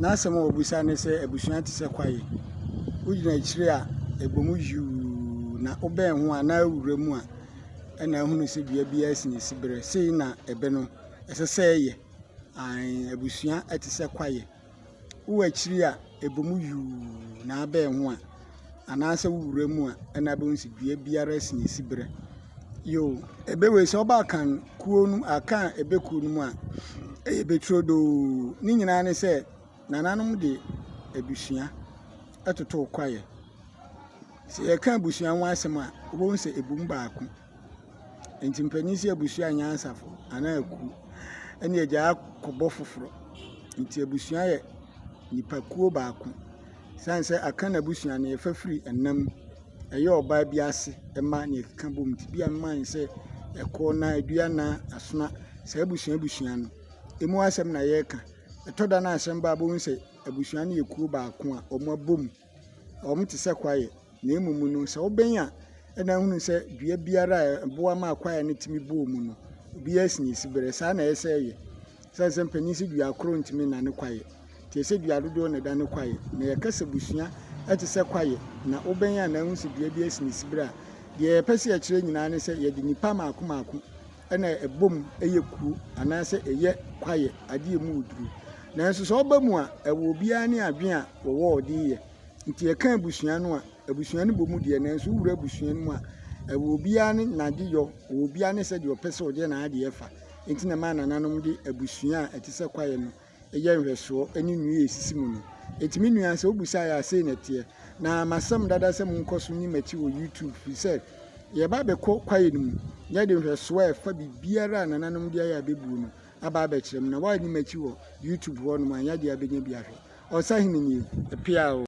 Na asɛm a wɔbusa ne sɛ abusua te sɛ kwae. Wogyina akyire a ɛbɔ mu yuu na wobɛn ho a na awura mu a ɛna ahunu sɛ dua bi asi ne siberɛ. Sei na ɛbɛ no ɛsɛ sɛ ɛyɛ. Abusua te sɛ kwae. Wowɔ akyire a ɛbɔ mu yuu na abɛn ho a anaasɛ wowura mu a ɛna abɛhu sɛ dua biara asi ne siberɛ. Ɛbɛwei sɛ woba akan kuo no akan ɛbɛkuo no mu a ɛyɛ bɛturodoo. Ne nyinaa ne sɛ nananom de abusua ɛtotoo kwae. Sɛ yɛka abusua ho asɛm a wobɛhu sɛ ɛbom baako. Nti mpanin sɛ abusua anyɛ ansafo anaa akuo ɛne agya akɔbɔ foforɔ. Nti abusua yɛ nipakuo baako. Siane sɛ aka na abusua no yɛfa firi ɛnam ɛyɛ ɔbaa bi ase ɛma ne ɛkeka bom. Nti bi a mman sɛ ɛkɔ na adua na asona saa abusua no emu asɛm na yɛreka. Ɛtɔ da na asɛm ba bɛhu sɛ abusua no yɛ kuo baako a ɔmo abom. Ɔmo te sɛ kwae na mmom no sɛ wobɛn a ɛna ahunu sɛ dua biara a ɛboa ma kwae no tumi bɔɔ mu no obiara asi ne siberɛ. Saa na ɛyɛ sɛ ɛyɛ. Siane sɛ mpanin sɛ dua koro ntumi nane kwae. Nti ɛsɛ dua dodoɔ na ɛda ne kwae. Na yɛka sɛ abusua ɛte sɛ kwae na wobɛn a na ahunu sɛ dua bi asi ne siberɛ a deɛ yɛpɛ sɛ yɛkyerɛ nyinaa ne sɛ yɛde nipa maako maako ɛna ɛbom ɛyɛ kuo anaasɛ ɛyɛ kwae adeɛ mu woduru. Nanso sɛ ɔba mu a ɛwɔ obiara ne adwene a wɔwɔ ɔde yɛ. Nti yɛka abusua no a abusua no bɔ mu deɛ nanso wowura abusua no mu a ɛwɔ obiara ne n'adeyɔ ɛwɔ obiara ne sɛdeɛ ɔpɛ sɛ ɔde n'adeɛ fa. Nti na maa nananom de abusua a ɛte sɛ kwae no ɛyɛ nhwɛsoɔ ɛne nnua a ɛsisi mu no. Ɛtumi nua sɛ wobusa yɛ asɛe na ɛteɛ. Na masɛm dada sɛ monkɔ so nim akyi wɔ YouTube firi sɛ yɛba abɛkɔ kwae no mu yɛde nhwɛsoɔ a ɛfa biribiara a nananom de ayɛ abɛbuo no aba abɛkyerɛ mu. Na woanim akyi wɔ YouTube hɔ nom a yɛde abɛnya bi ahwɛ. Ɔsahene nie ɛpea o.